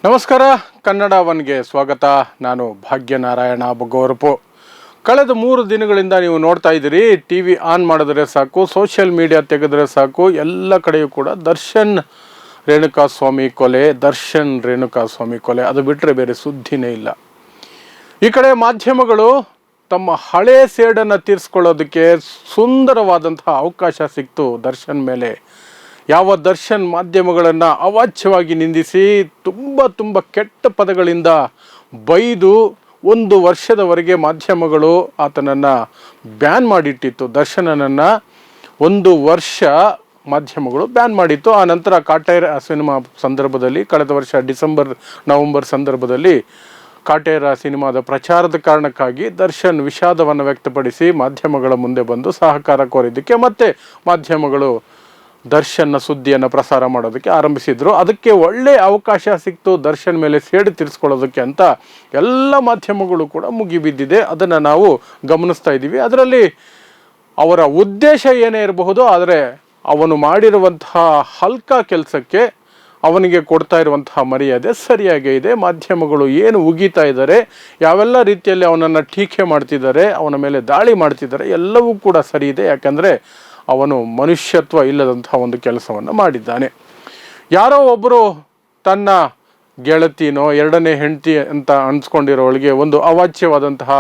ನಮಸ್ಕಾರ, ಕನ್ನಡ ಒನ್ಗೆ ಸ್ವಾಗತ. ನಾನು ಭಾಗ್ಯನಾರಾಯಣ ಬೊಗ್ಗೋರಪು. ಕಳೆದ 3 ದಿನಗಳಿಂದ ನೀವು ನೋಡ್ತಾ ಇದ್ದೀರಿ, ಟಿ ವಿ ಆನ್ ಮಾಡಿದ್ರೆ ಸಾಕು, ಸೋಷಿಯಲ್ ಮೀಡಿಯಾ ತೆಗೆದ್ರೆ ಸಾಕು, ಎಲ್ಲ ಕಡೆಯೂ ಕೂಡ ದರ್ಶನ್ ರೇಣುಕಾಸ್ವಾಮಿ ಕೊಲೆ, ದರ್ಶನ್ ರೇಣುಕಾಸ್ವಾಮಿ ಕೊಲೆ, ಅದು ಬಿಟ್ಟರೆ ಬೇರೆ ಸುದ್ದಿನೇ ಇಲ್ಲ. ಈ ಕಡೆ ಮಾಧ್ಯಮಗಳು ತಮ್ಮ ಹಳೆ ಸೇಡನ್ನು ತೀರಿಸ್ಕೊಳ್ಳೋದಕ್ಕೆ ಸುಂದರವಾದಂತಹ ಅವಕಾಶ ಸಿಕ್ತು ದರ್ಶನ್ ಮೇಲೆ. ಯಾವ ದರ್ಶನ್ ಮಾಧ್ಯಮಗಳನ್ನು ಅವಾಚ್ಯವಾಗಿ ನಿಂದಿಸಿ ತುಂಬ ಕೆಟ್ಟ ಪದಗಳಿಂದ ಬೈದು 1 ವರ್ಷದವರೆಗೆ ಮಾಧ್ಯಮಗಳು ಆತನನ್ನು ಬ್ಯಾನ್ ಮಾಡಿಟ್ಟಿತ್ತು. ದರ್ಶನನನ್ನು 1 ವರ್ಷ ಮಾಧ್ಯಮಗಳು ಬ್ಯಾನ್ ಮಾಡಿತ್ತು. ಆ ನಂತರ ಕಾಟೇರ ಸಿನಿಮಾ ಸಂದರ್ಭದಲ್ಲಿ, ಕಳೆದ ವರ್ಷ ನವೆಂಬರ್ ಸಂದರ್ಭದಲ್ಲಿ ಕಾಟೇರ ಸಿನಿಮಾದ ಪ್ರಚಾರದ ಕಾರಣಕ್ಕಾಗಿ ದರ್ಶನ್ ವಿಷಾದವನ್ನು ವ್ಯಕ್ತಪಡಿಸಿ ಮಾಧ್ಯಮಗಳ ಮುಂದೆ ಬಂದು ಸಹಕಾರ ಕೋರಿದ್ದಕ್ಕೆ ಮತ್ತೆ ಮಾಧ್ಯಮಗಳು ದರ್ಶನ್ನ ಸುದ್ದಿಯನ್ನು ಪ್ರಸಾರ ಮಾಡೋದಕ್ಕೆ ಆರಂಭಿಸಿದ್ರು. ಅದಕ್ಕೆ ಒಳ್ಳೆ ಅವಕಾಶ ಸಿಕ್ತು ದರ್ಶನ್ ಮೇಲೆ ಸೇಡು ತೀರಿಸ್ಕೊಳ್ಳೋದಕ್ಕೆ ಅಂತ ಎಲ್ಲ ಮಾಧ್ಯಮಗಳು ಕೂಡ ಮುಗಿಬಿದ್ದಿದೆ. ಅದನ್ನು ನಾವು ಗಮನಿಸ್ತಾ ಇದ್ದೀವಿ. ಅದರಲ್ಲಿ ಅವರ ಉದ್ದೇಶ ಏನೇ ಇರಬಹುದು, ಆದರೆ ಅವನು ಮಾಡಿರುವಂತಹ ಹಲ್ಕ ಕೆಲಸಕ್ಕೆ ಅವನಿಗೆ ಕೊಡ್ತಾ ಇರುವಂತಹ ಮರ್ಯಾದೆ ಸರಿಯಾಗೇ ಇದೆ. ಮಾಧ್ಯಮಗಳು ಏನು ಉಗೀತಾ ಇದ್ದಾರೆ, ಯಾವೆಲ್ಲ ರೀತಿಯಲ್ಲಿ ಅವನನ್ನು ಟೀಕೆ ಮಾಡ್ತಿದ್ದಾರೆ, ಅವನ ಮೇಲೆ ದಾಳಿ ಮಾಡ್ತಿದ್ದಾರೆ, ಎಲ್ಲವೂ ಕೂಡ ಸರಿ ಇದೆ. ಯಾಕಂದರೆ ಅವನು ಮನುಷ್ಯತ್ವ ಇಲ್ಲದಂತಹ ಒಂದು ಕೆಲಸವನ್ನು ಮಾಡಿದ್ದಾನೆ. ಯಾರೋ ಒಬ್ಬರು ತನ್ನ ಗೆಳತಿನೋ 2ನೇ ಹೆಂಡತಿ ಅಂತ ಅನ್ಸ್ಕೊಂಡಿರೋಳಿಗೆ ಒಂದು ಅವಾಚ್ಯವಾದಂತಹ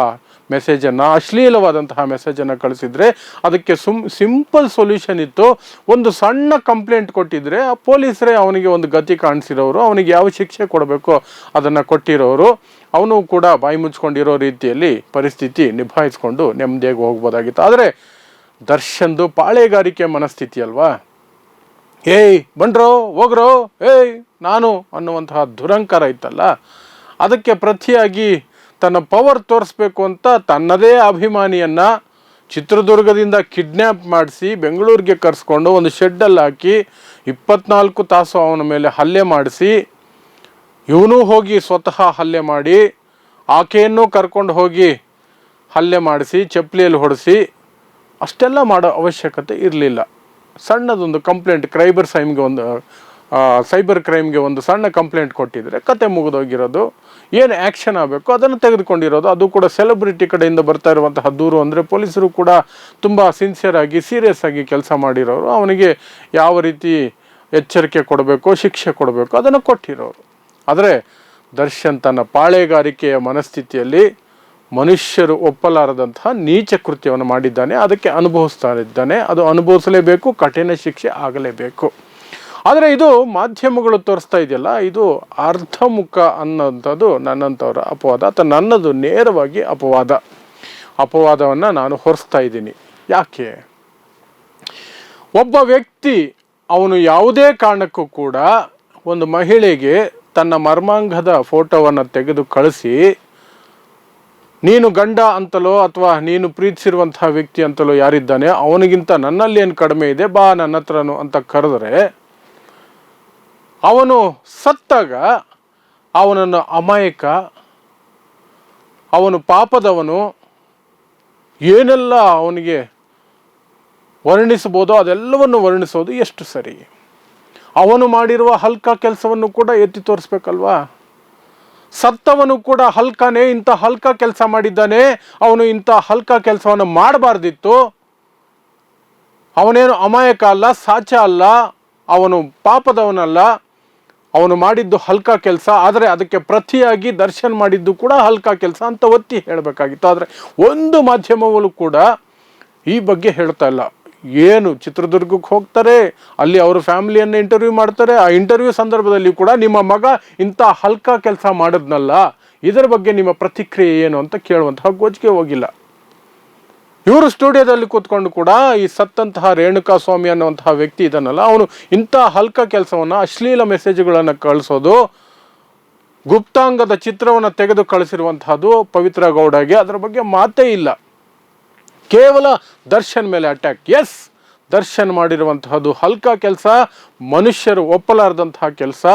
ಮೆಸೇಜನ್ನು, ಅಶ್ಲೀಲವಾದಂತಹ ಮೆಸೇಜನ್ನು ಕಳಿಸಿದರೆ ಅದಕ್ಕೆ ಸಿಂಪಲ್ ಸೊಲ್ಯೂಷನ್ ಇತ್ತು. ಒಂದು ಸಣ್ಣ ಕಂಪ್ಲೇಂಟ್ ಕೊಟ್ಟಿದ್ರೆ ಆ ಪೊಲೀಸರೇ ಅವನಿಗೆ ಒಂದು ಗತಿ ಕಾಣಿಸಿರೋರು, ಅವನಿಗೆ ಯಾವ ಶಿಕ್ಷೆ ಕೊಡಬೇಕೋ ಅದನ್ನು ಕೊಟ್ಟಿರೋರು, ಅವನು ಕೂಡ ಬಾಯಿ ಮುಚ್ಕೊಂಡಿರೋ ರೀತಿಯಲ್ಲಿ ಪರಿಸ್ಥಿತಿ ನಿಭಾಯಿಸ್ಕೊಂಡು ನೆಮ್ಮದಿಯಾಗಿ ಹೋಗ್ಬೋದಾಗಿತ್ತು. ಆದರೆ ದರ್ಶನ್ದು ಪಾಳೆಗಾರಿಕೆ ಮನಸ್ಥಿತಿ ಅಲ್ವಾ. ಏಯ್ ಬಂಡ್ರೋ ಹೋಗ್ರೋ, ಏಯ್ ನಾನು ಅನ್ನುವಂತಹ ದುರಂಕಾರ ಇತ್ತಲ್ಲ, ಅದಕ್ಕೆ ಪ್ರತಿಯಾಗಿ ತನ್ನ ಪವರ್ ತೋರಿಸ್ಬೇಕು ಅಂತ ತನ್ನದೇ ಅಭಿಮಾನಿಯನ್ನು ಚಿತ್ರದುರ್ಗದಿಂದ ಕಿಡ್ನ್ಯಾಪ್ ಮಾಡಿಸಿ ಬೆಂಗಳೂರಿಗೆ ಕರೆಸ್ಕೊಂಡು ಒಂದು ಶೆಡ್ಡಲ್ಲಿ ಹಾಕಿ 24 ತಾಸು ಅವನ ಮೇಲೆ ಹಲ್ಲೆ ಮಾಡಿಸಿ, ಇವನು ಹೋಗಿ ಸ್ವತಃ ಹಲ್ಲೆ ಮಾಡಿ ಆಕೆಯನ್ನು ಕರ್ಕೊಂಡು ಹೋಗಿ ಹಲ್ಲೆ ಮಾಡಿಸಿ ಚಪ್ಪಲಿಯಲ್ಲಿ ಹೊಡೆಸಿ, ಅಷ್ಟೆಲ್ಲ ಮಾಡೋ ಅವಶ್ಯಕತೆ ಇರಲಿಲ್ಲ. ಸಣ್ಣದೊಂದು ಕಂಪ್ಲೇಂಟ್, ಸೈಬರ್ ಕ್ರೈಮ್ಗೆ ಒಂದು ಸಣ್ಣ ಕಂಪ್ಲೇಂಟ್ ಕೊಟ್ಟಿದ್ರೆ ಕತೆ ಮುಗಿದೋಗಿರೋದು. ಏನು ಆ್ಯಕ್ಷನ್ ಆಗಬೇಕು ಅದನ್ನು ತೆಗೆದುಕೊಂಡಿರೋದು. ಅದು ಕೂಡ ಸೆಲೆಬ್ರಿಟಿ ಕಡೆಯಿಂದ ಬರ್ತಾ ಇರುವಂತಹ ದೂರು ಅಂದರೆ ಪೊಲೀಸರು ಕೂಡ ತುಂಬ ಸಿನ್ಸಿಯರ್ ಆಗಿ ಸೀರಿಯಸ್ ಆಗಿ ಕೆಲಸ ಮಾಡಿರೋರು. ಅವನಿಗೆ ಯಾವ ರೀತಿ ಎಚ್ಚರಿಕೆ ಕೊಡಬೇಕು, ಶಿಕ್ಷೆ ಕೊಡಬೇಕು ಅದನ್ನು ಕೊಟ್ಟಿರೋರು. ಆದರೆ ದರ್ಶನ್ ತನ್ನ ಪಾಳೆಗಾರಿಕೆಯ ಮನಸ್ಥಿತಿಯಲ್ಲಿ ಮನುಷ್ಯರು ಒಪ್ಪಲಾರದಂತಹ ನೀಚ ಕೃತ್ಯವನ್ನು ಮಾಡಿದ್ದಾನೆ. ಅದಕ್ಕೆ ಅನುಭವಿಸ್ತಾ ಇದ್ದಾನೆ. ಅದು ಅನುಭವಿಸಲೇಬೇಕು, ಕಠಿಣ ಶಿಕ್ಷೆ ಆಗಲೇಬೇಕು. ಆದರೆ ಇದು ಮಾಧ್ಯಮಗಳು ತೋರಿಸ್ತಾ ಇದೆಯಲ್ಲ, ಇದು ಅರ್ಧಮುಖ ಅನ್ನೋಂಥದ್ದು ನನ್ನಂಥವ್ರ ಅಪವಾದ, ಅಥವಾ ನನ್ನದು ನೇರವಾಗಿ ಅಪವಾದವನ್ನು ನಾನು ಹೊರಿಸ್ತಾ ಇದ್ದೀನಿ. ಯಾಕೆ? ಒಬ್ಬ ವ್ಯಕ್ತಿ ಅವನು ಯಾವುದೇ ಕಾರಣಕ್ಕೂ ಕೂಡ ಒಂದು ಮಹಿಳೆಗೆ ತನ್ನ ಮರ್ಮಾಂಗದ ಫೋಟೋವನ್ನು ತೆಗೆದು ಕಳಿಸಿ, ನೀನು ಗಂಡ ಅಂತಲೋ ಅಥವಾ ನೀನು ಪ್ರೀತಿಸಿರುವಂತಹ ವ್ಯಕ್ತಿ ಅಂತಲೋ ಯಾರಿದ್ದಾನೆ ಅವನಿಗಿಂತ ನನ್ನಲ್ಲಿ ಏನು ಕಡಿಮೆ ಇದೆ, ಬಾ ನನ್ನ ಹತ್ರನು ಅಂತ ಕರೆದರೆ, ಅವನು ಸತ್ತಾಗ ಅವನನ್ನು ಅಮಾಯಕ, ಅವನು ಪಾಪದವನು, ಏನೆಲ್ಲ ಅವನಿಗೆ ವರ್ಣಿಸಬಹುದೋ ಅದೆಲ್ಲವನ್ನು ವರ್ಣಿಸೋದು ಎಷ್ಟು ಸರಿ? ಅವನು ಮಾಡಿರುವ ಹಲ್ಕ ಕೆಲಸವನ್ನು ಕೂಡ ಎತ್ತಿ ತೋರಿಸ್ಬೇಕಲ್ವಾ? ಸತ್ತವನು ಕೂಡ ಹಲ್ಕನೇ, ಇಂಥ ಹಲ್ಕ ಕೆಲಸ ಮಾಡಿದ್ದಾನೆ, ಅವನು ಇಂಥ ಹಲ್ಕ ಕೆಲಸವನ್ನು ಮಾಡಬಾರ್ದಿತ್ತು. ಅವನೇನು ಅಮಾಯಕ ಅಲ್ಲ, ಸಾಚ ಅಲ್ಲ, ಅವನು ಪಾಪದವನಲ್ಲ, ಅವನು ಮಾಡಿದ್ದು ಹಲ್ಕ ಕೆಲಸ. ಆದರೆ ಅದಕ್ಕೆ ಪ್ರತಿಯಾಗಿ ದರ್ಶನ್ ಮಾಡಿದ್ದು ಕೂಡ ಹಲ್ಕ ಕೆಲಸ ಅಂತ ಒತ್ತಿ ಹೇಳಬೇಕಾಗಿತ್ತು. ಆದರೆ ಒಂದು ಮಾಧ್ಯಮಗಳು ಕೂಡ ಈ ಬಗ್ಗೆ ಹೇಳ್ತಾ ಇಲ್ಲ. ಏನು ಚಿತ್ರದುರ್ಗಕ್ಕೆ ಹೋಗ್ತಾರೆ, ಅಲ್ಲಿ ಅವರ ಫ್ಯಾಮಿಲಿಯನ್ನು ಇಂಟರ್ವ್ಯೂ ಮಾಡ್ತಾರೆ. ಆ ಇಂಟರ್ವ್ಯೂ ಸಂದರ್ಭದಲ್ಲಿ ಕೂಡ ನಿಮ್ಮ ಮಗ ಇಂಥ ಹಲ್ಕ ಕೆಲಸ ಮಾಡಿದ್ನಲ್ಲ, ಇದರ ಬಗ್ಗೆ ನಿಮ್ಮ ಪ್ರತಿಕ್ರಿಯೆ ಏನು ಅಂತ ಕೇಳುವಂತಹ ಗೋಜಿಗೆ ಹೋಗಿಲ್ಲ. ಇವರು ಸ್ಟುಡಿಯೋದಲ್ಲಿ ಕೂತ್ಕೊಂಡು ಕೂಡ ಈ ಸತ್ತಂತಹ ರೇಣುಕಾಸ್ವಾಮಿ ಅನ್ನುವಂತಹ ವ್ಯಕ್ತಿ ಇದನ್ನಲ್ಲ, ಅವನು ಇಂಥ ಹಲ್ಕ ಕೆಲಸವನ್ನು, ಅಶ್ಲೀಲ ಮೆಸೇಜ್ಗಳನ್ನು ಕಳಿಸೋದು, ಗುಪ್ತಾಂಗದ ಚಿತ್ರವನ್ನು ತೆಗೆದು ಕಳಿಸಿರುವಂತಹದ್ದು ಪವಿತ್ರ ಗೌಡಗೆ, ಅದರ ಬಗ್ಗೆ ಮಾತೇ ಇಲ್ಲ. ಕೇವಲ ದರ್ಶನ್ ಮೇಲೆ ಅಟ್ಯಾಕ್. ಎಸ್, ದರ್ಶನ್ ಮಾಡಿರುವಂತಹದ್ದು ಹಲ್ಕ ಕೆಲಸ, ಮನುಷ್ಯರು ಒಪ್ಪಲಾರದಂತಹ ಕೆಲಸ.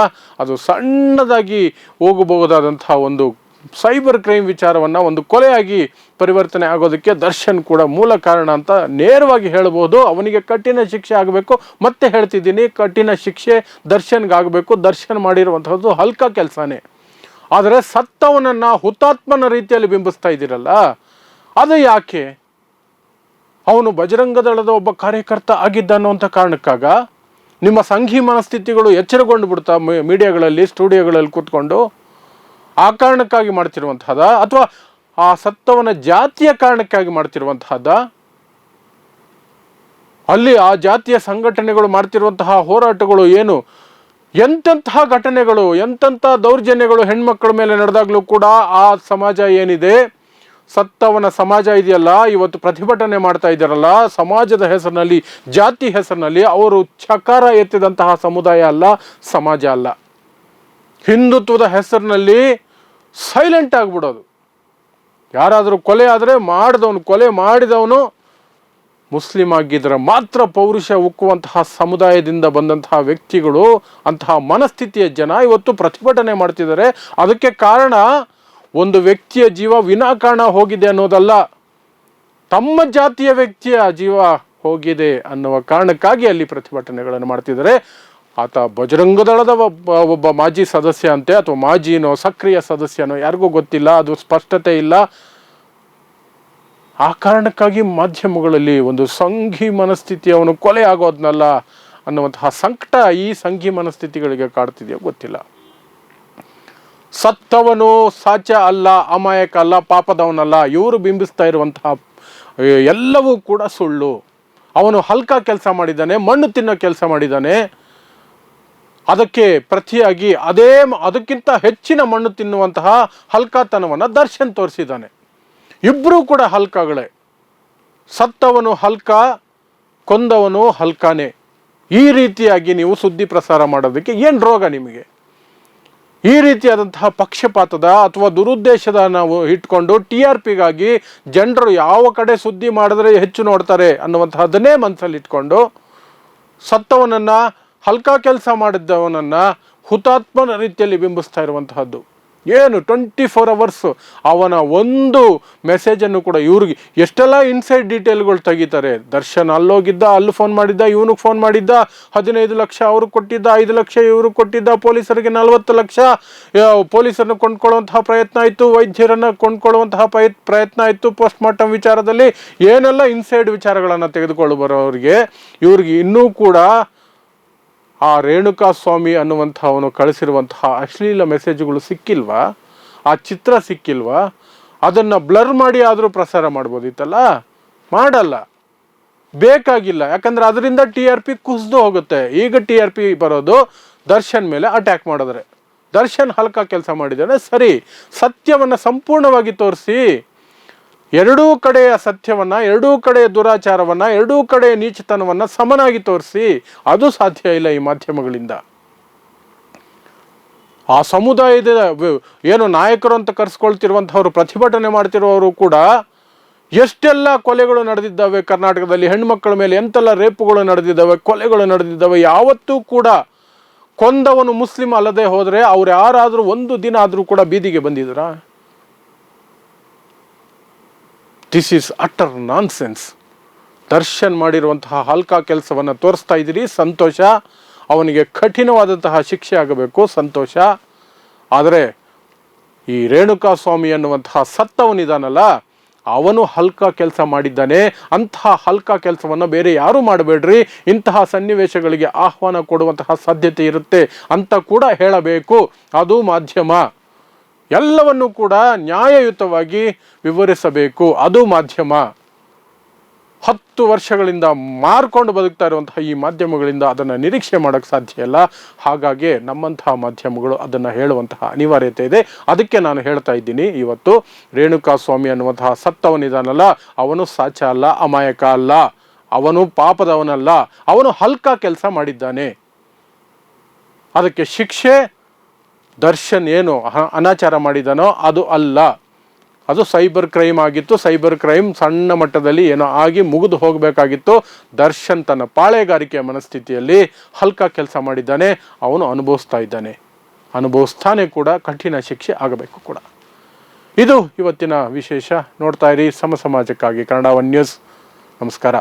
ಅದು ಸಣ್ಣದಾಗಿ ಹೋಗಬಹುದಾದಂತಹ ಒಂದು ಸೈಬರ್ ಕ್ರೈಮ್ ವಿಚಾರವನ್ನು ಒಂದು ಕೊಲೆಯಾಗಿ ಪರಿವರ್ತನೆ ಆಗೋದಕ್ಕೆ ದರ್ಶನ್ ಕೂಡ ಮೂಲ ಕಾರಣ ಅಂತ ನೇರವಾಗಿ ಹೇಳ್ಬೋದು. ಅವನಿಗೆ ಕಠಿಣ ಶಿಕ್ಷೆ ಆಗಬೇಕು. ಮತ್ತೆ ಹೇಳ್ತಿದ್ದೀನಿ, ಕಠಿಣ ಶಿಕ್ಷೆ ದರ್ಶನ್ಗಾಗಬೇಕು. ದರ್ಶನ್ ಮಾಡಿರುವಂಥದ್ದು ಹಲ್ಕ ಕೆಲಸನೇ. ಆದರೆ ಸತ್ತವನನ್ನು ಹುತಾತ್ಮನ ರೀತಿಯಲ್ಲಿ ಬಿಂಬಿಸ್ತಾ ಇದ್ದೀರಲ್ಲ, ಅದು ಯಾಕೆ? ಅವನು ಬಜರಂಗ ದಳದ ಒಬ್ಬ ಕಾರ್ಯಕರ್ತ ಆಗಿದ್ದ ಅನ್ನುವಂಥ ಕಾರಣಕ್ಕಾಗ ನಿಮ್ಮ ಸಂಘಿ ಮನಸ್ಥಿತಿಗಳು ಎಚ್ಚರಗೊಂಡು ಬಿಡ್ತಾ ಮೀಡಿಯಾಗಳಲ್ಲಿ, ಸ್ಟುಡಿಯೋಗಳಲ್ಲಿ ಕೂತ್ಕೊಂಡು ಆ ಕಾರಣಕ್ಕಾಗಿ ಮಾಡ್ತಿರುವಂತಹದ, ಅಥವಾ ಆ ಸತ್ತವನ ಜಾತಿಯ ಕಾರಣಕ್ಕಾಗಿ ಮಾಡ್ತಿರುವಂತಹದ್ದ? ಅಲ್ಲಿ ಆ ಜಾತಿಯ ಸಂಘಟನೆಗಳು ಮಾಡ್ತಿರುವಂತಹ ಹೋರಾಟಗಳು ಏನು, ಎಂತೆಂತಹ ಘಟನೆಗಳು, ಎಂತೆಂಥ ದೌರ್ಜನ್ಯಗಳು ಹೆಣ್ಮಕ್ಳ ಮೇಲೆ ನಡೆದಾಗಲೂ ಕೂಡ ಆ ಸಮಾಜ ಏನಿದೆ, ಸತ್ತವನ ಸಮಾಜ ಇದೆಯಲ್ಲ, ಇವತ್ತು ಪ್ರತಿಭಟನೆ ಮಾಡ್ತಾ ಇದ್ದಾರಲ್ಲ, ಸಮಾಜದ ಹೆಸರಿನಲ್ಲಿ, ಜಾತಿ ಹೆಸರಿನಲ್ಲಿ ಅವರು ಚಕಾರ ಎತ್ತಿದಂತಹ ಸಮುದಾಯ ಅಲ್ಲ, ಸಮಾಜ ಅಲ್ಲ. ಹಿಂದುತ್ವದ ಹೆಸರಿನಲ್ಲಿ ಸೈಲೆಂಟ್ ಆಗಿಬಿಡೋದು. ಯಾರಾದರೂ ಕೊಲೆ ಆದರೆ ಕೊಲೆ ಮಾಡಿದವನು ಮುಸ್ಲಿಂ ಆಗಿದ್ರೆ ಮಾತ್ರ ಪೌರುಷ ಉಕ್ಕುವಂತಹ ಸಮುದಾಯದಿಂದ ಬಂದಂತಹ ವ್ಯಕ್ತಿಗಳು, ಅಂತಹ ಮನಸ್ಥಿತಿಯ ಜನ ಇವತ್ತು ಪ್ರತಿಭಟನೆ ಮಾಡ್ತಿದ್ದಾರೆ. ಅದಕ್ಕೆ ಕಾರಣ ಒಂದು ವ್ಯಕ್ತಿಯ ಜೀವ ವಿನಾಕಾರಣ ಹೋಗಿದೆ ಅನ್ನೋದಲ್ಲ, ತಮ್ಮ ಜಾತಿಯ ವ್ಯಕ್ತಿಯ ಜೀವ ಹೋಗಿದೆ ಅನ್ನುವ ಕಾರಣಕ್ಕಾಗಿ ಅಲ್ಲಿ ಪ್ರತಿಭಟನೆಗಳನ್ನು ಮಾಡ್ತಿದ್ದಾರೆ. ಆತ ಬಜರಂಗ ದಳದ ಒಬ್ಬ ಮಾಜಿ ಸದಸ್ಯ ಅಂತೆ, ಅಥವಾ ಮಾಜಿನೋ ಸಕ್ರಿಯ ಸದಸ್ಯನೋ ಯಾರಿಗೂ ಗೊತ್ತಿಲ್ಲ, ಅದು ಸ್ಪಷ್ಟತೆ ಇಲ್ಲ. ಆ ಕಾರಣಕ್ಕಾಗಿ ಮಾಧ್ಯಮಗಳಲ್ಲಿ ಒಂದು ಸಂಘಿ ಮನಸ್ಥಿತಿ, ಅವನು ಕೊಲೆ ಆಗೋದ್ನಲ್ಲ ಅನ್ನುವಂತಹ ಸಂಕಟ ಈ ಸಂಘಿ ಮನಸ್ಥಿತಿಗಳಿಗೆ ಕಾಡ್ತಿದೆಯೋ ಗೊತ್ತಿಲ್ಲ. ಸತ್ತವನು ಸಾಚ ಅಲ್ಲ, ಅಮಾಯಕ ಅಲ್ಲ, ಪಾಪದವನಲ್ಲ. ಇವರು ಬಿಂಬಿಸ್ತಾ ಇರುವಂತಹ ಎಲ್ಲವೂ ಕೂಡ ಸುಳ್ಳು. ಅವನು ಹಲ್ಕ ಕೆಲಸ ಮಾಡಿದ್ದಾನೆ, ಮಣ್ಣು ತಿನ್ನೋ ಕೆಲಸ ಮಾಡಿದ್ದಾನೆ. ಅದಕ್ಕೆ ಪ್ರತಿಯಾಗಿ ಅದಕ್ಕಿಂತ ಹೆಚ್ಚಿನ ಮಣ್ಣು ತಿನ್ನುವಂತಹ ಹಲ್ಕಾತನವನ್ನು ದರ್ಶನ್ ತೋರಿಸಿದ್ದಾನೆ. ಇಬ್ಬರೂ ಕೂಡ ಹಲ್ಕಗಳೇ. ಸತ್ತವನು ಹಲ್ಕ, ಕೊಂದವನು ಹಲ್ಕಾನೆ. ಈ ರೀತಿಯಾಗಿ ನೀವು ಸುದ್ದಿ ಪ್ರಸಾರ ಮಾಡೋದಕ್ಕೆ ಏನು ರೋಗ ನಿಮಗೆ? ಈ ರೀತಿಯಾದಂತಹ ಪಕ್ಷಪಾತದ ಅಥವಾ ದುರುದ್ದೇಶದ ನಾವು ಇಟ್ಕೊಂಡು TRPಗಾಗಿ ಜನರು ಯಾವ ಕಡೆ ಸುದ್ದಿ ಮಾಡಿದ್ರೆ ಹೆಚ್ಚು ನೋಡ್ತಾರೆ ಅನ್ನುವಂತಹದ್ದನ್ನೇ ಮನಸ್ಸಲ್ಲಿ ಇಟ್ಕೊಂಡು ಸತ್ತವನನ್ನು, ಹಲ್ಕ ಕೆಲಸ ಮಾಡಿದ್ದವನನ್ನು ಹುತಾತ್ಮನ ರೀತಿಯಲ್ಲಿ ಬಿಂಬಿಸ್ತಾ ಇರುವಂತಹದ್ದು ಏನು? 24 hours ಅವನ ಒಂದು ಮೆಸೇಜನ್ನು ಕೂಡ ಇವ್ರಿಗೆ ಎಷ್ಟೆಲ್ಲ ಇನ್ಸೈಡ್ ಡೀಟೇಲ್ಗಳು ತೆಗಿತಾರೆ. ದರ್ಶನ್ ಅಲ್ಲೋಗಿದ್ದ, ಅಲ್ಲಿ ಫೋನ್ ಮಾಡಿದ್ದ, ಇವನಿಗೆ ಫೋನ್ ಮಾಡಿದ್ದ, 15 ಲಕ್ಷ ಅವ್ರಿಗೆ ಕೊಟ್ಟಿದ್ದ, 5 ಲಕ್ಷ ಇವ್ರಿಗೆ ಕೊಟ್ಟಿದ್ದ, ಪೊಲೀಸರಿಗೆ 40 ಲಕ್ಷ, ಪೊಲೀಸರನ್ನು ಕೊಂಡ್ಕೊಳ್ಳುವಂತಹ ಪ್ರಯತ್ನ ಆಯಿತು, ವೈದ್ಯರನ್ನು ಕೊಂಡ್ಕೊಳ್ಳುವಂತಹ ಪ್ರಯತ್ನ ಆಯಿತು. ಪೋಸ್ಟ್ ಮಾರ್ಟಮ್ ವಿಚಾರದಲ್ಲಿ ಏನೆಲ್ಲ ಇನ್ಸೈಡ್ ವಿಚಾರಗಳನ್ನು ತೆಗೆದುಕೊಂಡು ಬರೋರಿಗೆ ಇವ್ರಿಗೆ ಇನ್ನೂ ಕೂಡ ಆ ರೇಣುಕಾ ಸ್ವಾಮಿ ಅನ್ನುವಂಥವನು ಕಳಿಸಿರುವಂತಹ ಅಶ್ಲೀಲ ಮೆಸೇಜ್ಗಳು ಸಿಕ್ಕಿಲ್ವಾ? ಆ ಚಿತ್ರ ಸಿಕ್ಕಿಲ್ವಾ? ಅದನ್ನು ಬ್ಲರ್ ಮಾಡಿ ಆದರೂ ಪ್ರಸಾರ ಮಾಡ್ಬೋದಿತ್ತಲ್ಲ, ಮಾಡಲ್ಲ, ಬೇಕಾಗಿಲ್ಲ. ಯಾಕಂದ್ರೆ ಅದರಿಂದ TRP ಕುಸಿದು ಹೋಗುತ್ತೆ. ಈಗ TRP ಬರೋದು ದರ್ಶನ್ ಮೇಲೆ ಅಟ್ಯಾಕ್ ಮಾಡಿದ್ರೆ. ದರ್ಶನ್ ಹಲ್ಕ ಕೆಲಸ ಮಾಡಿದ್ದಾನೆ, ಸರಿ. ಸತ್ಯವನ್ನು ಸಂಪೂರ್ಣವಾಗಿ ತೋರಿಸಿ, ಎರಡೂ ಕಡೆಯ ಸತ್ಯವನ್ನ, ಎರಡೂ ಕಡೆಯ ದುರಾಚಾರವನ್ನ, ಎರಡೂ ಕಡೆಯ ನೀಚತನವನ್ನ ಸಮನಾಗಿ ತೋರಿಸಿ. ಅದು ಸಾಧ್ಯ ಇಲ್ಲ ಈ ಮಾಧ್ಯಮಗಳಿಂದ. ಆ ಸಮುದಾಯದ ಏನು ನಾಯಕರು ಅಂತ ಕರೆಸ್ಕೊಳ್ತಿರುವಂಥವ್ರು, ಪ್ರತಿಭಟನೆ ಮಾಡ್ತಿರೋರು ಕೂಡ ಎಷ್ಟೆಲ್ಲ ಕೊಲೆಗಳು ನಡೆದಿದ್ದಾವೆ ಕರ್ನಾಟಕದಲ್ಲಿ, ಹೆಣ್ಮಕ್ಳ ಮೇಲೆ ಎಂತೆಲ್ಲ ರೇಪುಗಳು ನಡೆದಿದ್ದಾವೆ, ಕೊಲೆಗಳು ನಡೆದಿದ್ದಾವೆ. ಯಾವತ್ತೂ ಕೂಡ ಕೊಂದವನು ಮುಸ್ಲಿಂ ಅಲ್ಲದೆ ಹೋದರೆ ಅವ್ರು ಯಾರಾದರೂ ಒಂದು ದಿನ ಆದರೂ ಕೂಡ ಬೀದಿಗೆ ಬಂದಿದ್ದೀರಾ? This is utter nonsense. Darshan ಮಾಡಿರುವಂತಹ ಹಲ್ಕ ಕೆಲಸವನ್ನು ತೋರಿಸ್ತಾ ಇದ್ದೀರಿ, ಸಂತೋಷ. ಅವನಿಗೆ ಕಠಿಣವಾದಂತಹ ಶಿಕ್ಷೆ ಆಗಬೇಕು, ಸಂತೋಷ. ಆದರೆ ಈ ರೇಣುಕಾ ಸ್ವಾಮಿ ಅನ್ನುವಂತಹ ಸತ್ತವನಿದಾನಲ್ಲ, ಅವನು ಹಲ್ಕ ಕೆಲಸ ಮಾಡಿದ್ದಾನೆ. ಅಂತಹ ಹಲ್ಕ ಕೆಲಸವನ್ನು ಬೇರೆ ಯಾರು ಮಾಡಬೇಡ್ರಿ, ಇಂತಹ ಸನ್ನಿವೇಶಗಳಿಗೆ ಆಹ್ವಾನ ಕೊಡುವಂತಹ ಸಾಧ್ಯತೆ ಇರುತ್ತೆ ಅಂತ ಕೂಡ ಹೇಳಬೇಕು. ಅದು ಮಾಧ್ಯಮ. ಎಲ್ಲವನ್ನೂ ಕೂಡ ನ್ಯಾಯಯುತವಾಗಿ ವಿವರಿಸಬೇಕು, ಅದು ಮಾಧ್ಯಮ. 10 ವರ್ಷಗಳಿಂದ ಮಾರ್ಕೊಂಡು ಬದುಕ್ತಾ ಇರುವಂತಹ ಈ ಮಾಧ್ಯಮಗಳಿಂದ ಅದನ್ನು ನಿರೀಕ್ಷೆ ಮಾಡೋಕ್ಕೆ ಸಾಧ್ಯ ಇಲ್ಲ. ಹಾಗಾಗಿ ನಮ್ಮಂತಹ ಮಾಧ್ಯಮಗಳು ಅದನ್ನು ಹೇಳುವಂತಹ ಅನಿವಾರ್ಯತೆ ಇದೆ. ಅದಕ್ಕೆ ನಾನು ಹೇಳ್ತಾ ಇದ್ದೀನಿ, ಇವತ್ತು ರೇಣುಕಾ ಸ್ವಾಮಿ ಅನ್ನುವಂತಹ ಸತ್ತವನಿದಾನಲ್ಲ, ಅವನು ಸಾಚ ಅಲ್ಲ, ಅಮಾಯಕ ಅಲ್ಲ, ಅವನು ಪಾಪದವನಲ್ಲ, ಅವನು ಹಲ್ಕ ಕೆಲಸ ಮಾಡಿದ್ದಾನೆ. ಅದಕ್ಕೆ ಶಿಕ್ಷೆ ದರ್ಶನ್ ಏನು ಅನಾಚಾರ ಮಾಡಿದಾನೋ ಅದು ಅಲ್ಲ, ಅದು ಸೈಬರ್ ಕ್ರೈಮ್ ಆಗಿತ್ತು. ಸೈಬರ್ ಕ್ರೈಮ್ ಸಣ್ಣ ಮಟ್ಟದಲ್ಲಿ ಏನೋ ಆಗಿ ಮುಗಿದು ಹೋಗಬೇಕಾಗಿತ್ತು. ದರ್ಶನ್ ತನ್ನ ಪಾಳೆಗಾರಿಕೆಯ ಮನಸ್ಥಿತಿಯಲ್ಲಿ ಹಲ್ಕ ಕೆಲಸ ಮಾಡಿದ್ದಾನೆ, ಅವನು ಅನುಭವಿಸ್ತಾ ಇದ್ದಾನೆ, ಅನುಭವಿಸ್ತಾನೆ ಕೂಡ. ಕಠಿಣ ಶಿಕ್ಷೆ ಆಗಬೇಕು ಕೂಡ. ಇದು ಇವತ್ತಿನ ವಿಶೇಷ. ನೋಡ್ತಾ ಇರಿ ಸಮ ಸಮಾಜಕ್ಕಾಗಿ ಕನ್ನಡ 1 ನ್ಯೂಸ್. ನಮಸ್ಕಾರ.